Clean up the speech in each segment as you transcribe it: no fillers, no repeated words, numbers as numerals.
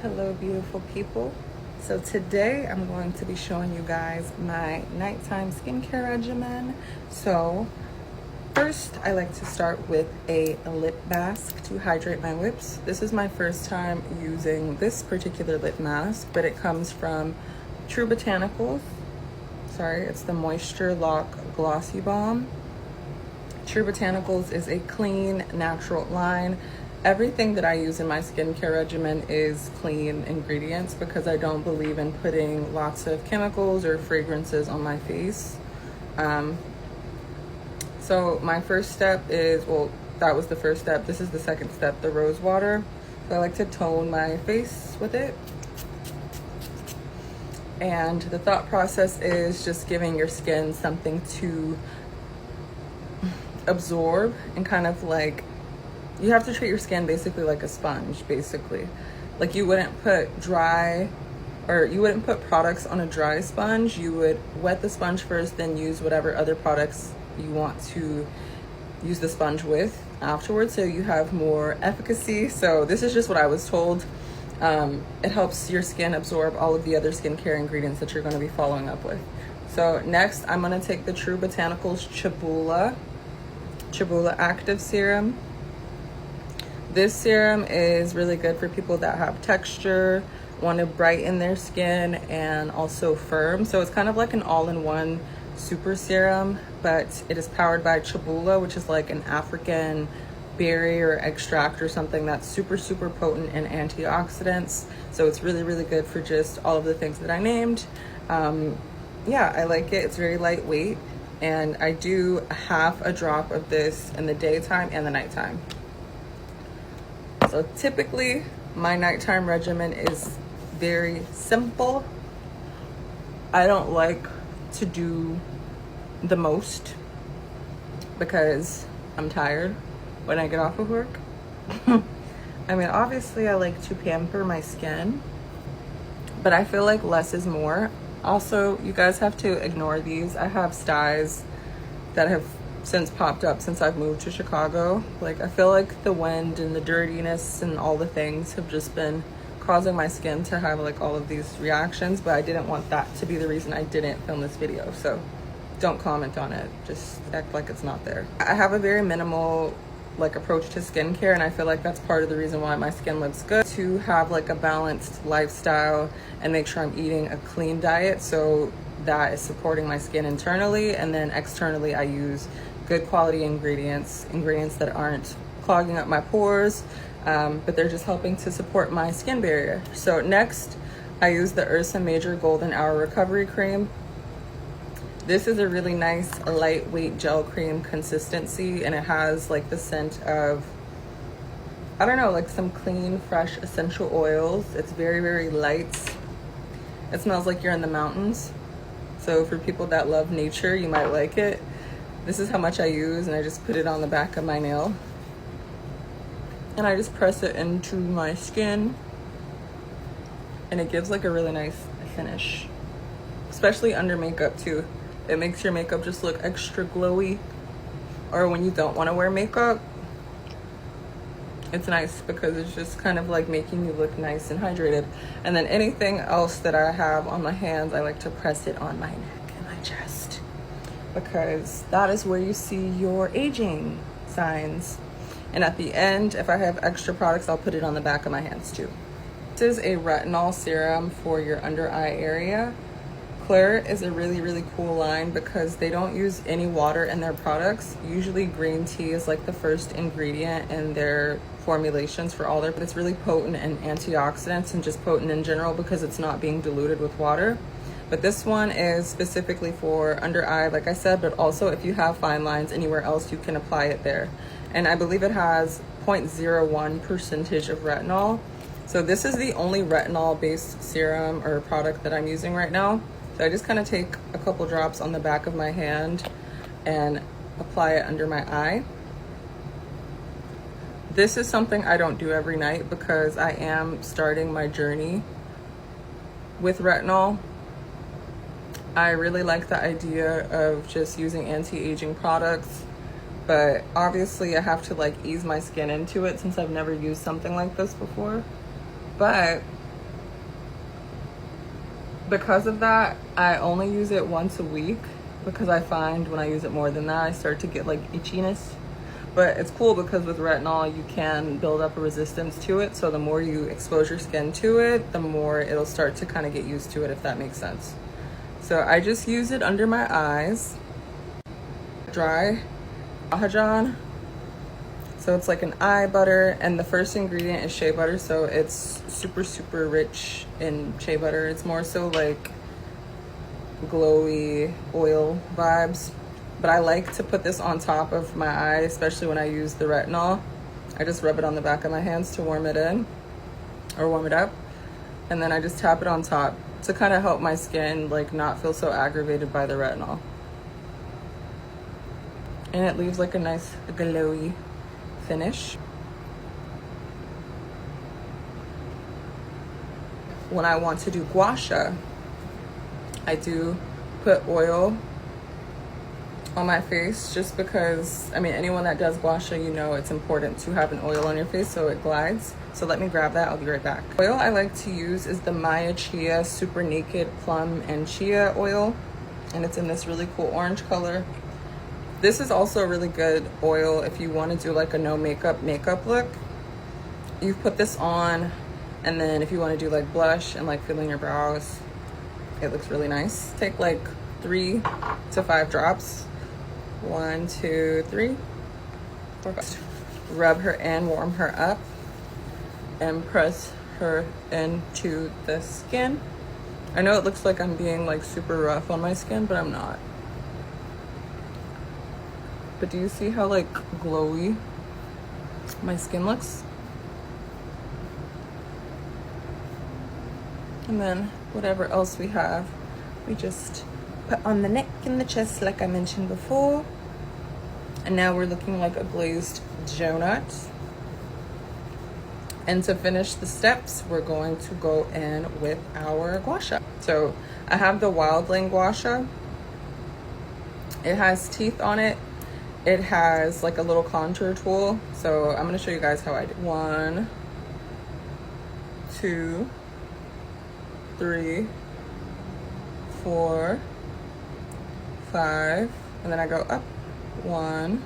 Hello beautiful people. So today I'm going to be showing you guys my nighttime skincare regimen. So first I like to start with a lip mask to hydrate my lips. This is my first time using this particular lip mask, but it comes from True Botanicals. Sorry, it's the Moisture Lock Glossy Balm. True Botanicals is a clean, natural line. Everything that I use in my skincare regimen is clean ingredients because I don't believe in putting lots of chemicals or fragrances on my face. So my first step is, well, that was the first step. This is the second step, the rose water. So I like to tone my face with it. And the thought process is just giving your skin something to absorb and kind of like, you have to treat your skin basically like a sponge, basically. Like you wouldn't put products on a dry sponge. You would wet the sponge first, then use whatever other products you want to use the sponge with afterwards, so you have more efficacy. So this is just what I was told. It helps your skin absorb all of the other skincare ingredients that you're going to be following up with. So next, I'm going to take the True Botanicals Chebula Active Serum. This serum is really good for people that have texture, want to brighten their skin, and also firm. So it's kind of like an all-in-one super serum, but it is powered by chebula, which is like an African berry or extract or something that's super, super potent in antioxidants. So it's really, really good for just all of the things that I named. Yeah, I like it. It's very lightweight, and I do half a drop of this in the daytime and the nighttime. So typically my nighttime regimen is very simple. I don't like to do the most because I'm tired when I get off of work. I mean, obviously I like to pamper my skin, but I feel like less is more. Also, you guys have to ignore these. I have styes that have since popped up since I've moved to Chicago. Like, I feel like the wind and the dirtiness and all the things have just been causing my skin to have like all of these reactions, but I didn't want that to be the reason I didn't film this video. So don't comment on it, just act like it's not there. I have a very minimal like approach to skincare, and I feel like that's part of the reason why my skin looks good. To have like a balanced lifestyle and make sure I'm eating a clean diet, so that is supporting my skin internally, and then externally I use good quality ingredients that aren't clogging up my pores, but they're just helping to support my skin barrier. So next, I use the Ursa Major Golden Hour Recovery Cream. This is a really nice lightweight gel cream consistency, and it has like the scent of, I don't know, like some clean, fresh essential oils. It's very, very light. It smells like you're in the mountains. So for people that love nature, you might like it. This is how much I use, and I just put it on the back of my nail. And I just press it into my skin, and it gives like a really nice finish, especially under makeup too. It makes your makeup just look extra glowy, or when you don't want to wear makeup, it's nice because it's just kind of like making you look nice and hydrated. And then anything else that I have on my hands, I like to press it on my neck and my chest, because that is where you see your aging signs. And at the end, if I have extra products, I'll put it on the back of my hands too. This is a retinol serum for your under eye area. Claire is a really, really cool line because they don't use any water in their products. Usually green tea is like the first ingredient in their formulations for all their, but it's really potent in antioxidants and just potent in general because it's not being diluted with water. But this one is specifically for under eye, like I said, but also if you have fine lines anywhere else, you can apply it there. And I believe it has 0.01% of retinol. So this is the only retinol based serum or product that I'm using right now. So I just kind of take a couple drops on the back of my hand and apply it under my eye. This is something I don't do every night because I am starting my journey with retinol. I really like the idea of just using anti-aging products, but obviously I have to like ease my skin into it since I've never used something like this before. But Because of that, I only use it once a week because I find when I use it more than that, I start to get like itchiness. But it's cool because with retinol, you can build up a resistance to it. So the more you expose your skin to it, the more it'll start to kind of get used to it, if that makes sense. So I just use it under my eyes. Dry Guasha. So it's like an eye butter, and the first ingredient is shea butter. So it's super rich in shea butter. It's more so like glowy oil vibes. But I like to put this on top of my eye, especially when I use the retinol. I just rub it on the back of my hands to warm it in or warm it up. And then I just tap it on top to kind of help my skin like not feel so aggravated by the retinol. And it leaves like a nice glowy finish. When I want to do guasha, I do put oil on my face just because, I mean, anyone that does guasha, you know it's important to have an oil on your face so it glides. So let me grab that, I'll be right back. Oil I like to use is the Maya Chia Super Naked Plum and Chia oil, and it's in this really cool orange color. This is also a really good oil if you want to do like a no makeup look. You put this on, and then if you want to do like blush and like fill in your brows, it looks really nice. Take like 3 to 5 drops. 1, 2, 3, 4, 5. Rub her in, warm her up, and press her into the skin. I know it looks like I'm being like super rough on my skin, but I'm not. But do you see how like glowy my skin looks? And then whatever else we have, we just put on the neck and the chest like I mentioned before. And now we're looking like a glazed donut. And to finish the steps, we're going to go in with our guasha. So I have the wildling guasha. It has teeth on it. It has like a little contour tool. So I'm gonna show you guys how I do. 1, 2, 3, 4, 5, and then I go up. 1,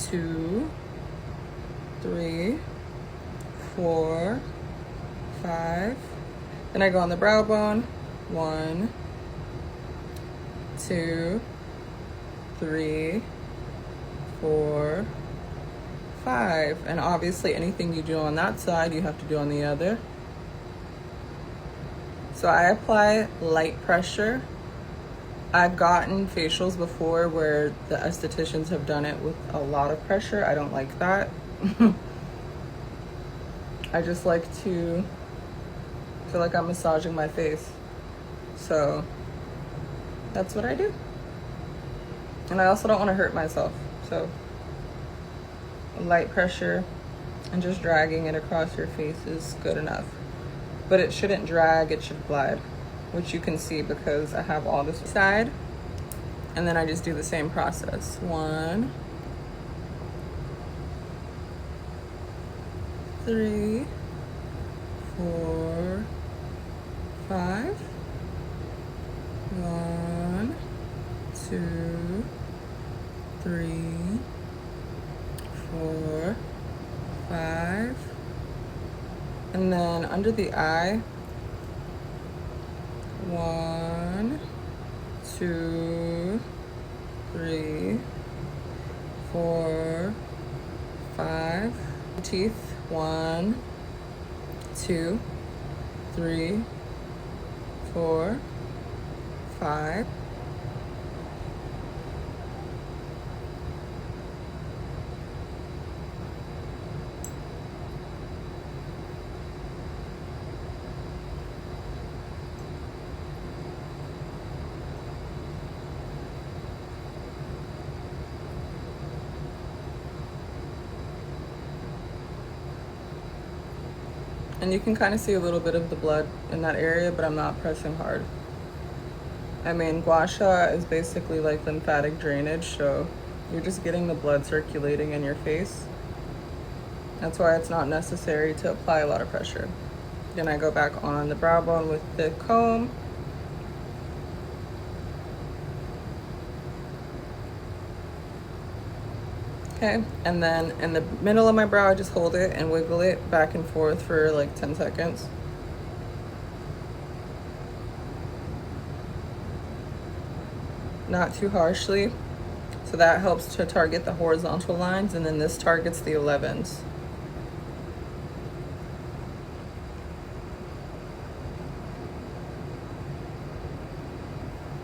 2, 3, 4, 5. Then I go on the brow bone. 1, 2, 3, 4, 5. And obviously anything you do on that side, you have to do on the other. So I apply light pressure. I've gotten facials before where the estheticians have done it with a lot of pressure. I don't like that. I just like to feel like I'm massaging my face. So that's what I do. And I also don't want to hurt myself. So light pressure and just dragging it across your face is good enough. But it shouldn't drag, it should glide, which you can see because I have all this side. And then I just do the same process. 1, 3, 4, 5. 1, 2, 3, 4, 5. And then under the eye, 1, 2, 3, 4, 5. Teeth, 1, 2, 3, 4, 5. And you can kind of see a little bit of the blood in that area, but I'm not pressing hard. I mean, guasha is basically like lymphatic drainage, so you're just getting the blood circulating in your face. That's why it's not necessary to apply a lot of pressure. Then I go back on the brow bone with the comb. Okay, and then in the middle of my brow, I just hold it and wiggle it back and forth for like 10 seconds. Not too harshly. So that helps to target the horizontal lines, and then this targets the 11s.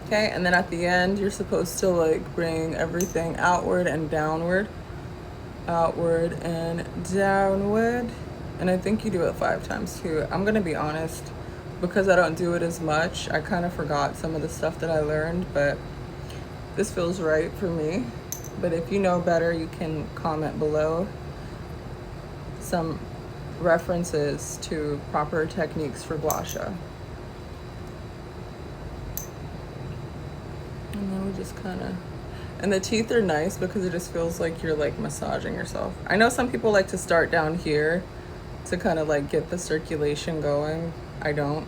Okay, and then at the end, you're supposed to like bring everything outward and downward. Outward and downward. And I think you do it 5 times too. I'm gonna be honest, because I don't do it as much, I kind of forgot some of the stuff that I learned, but this feels right for me. But if you know better, you can comment below some references to proper techniques for guasha. And then we just kind of, and the teeth are nice because it just feels like you're like massaging yourself. I know some people like to start down here to kind of like get the circulation going. I don't.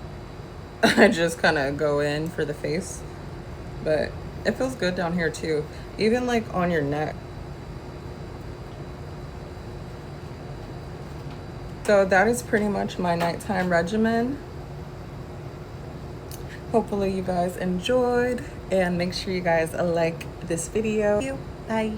I just kind of go in for the face, but it feels good down here too, even like on your neck. So that is pretty much my nighttime regimen. Hopefully you guys enjoyed, and make sure you guys like this video. Bye.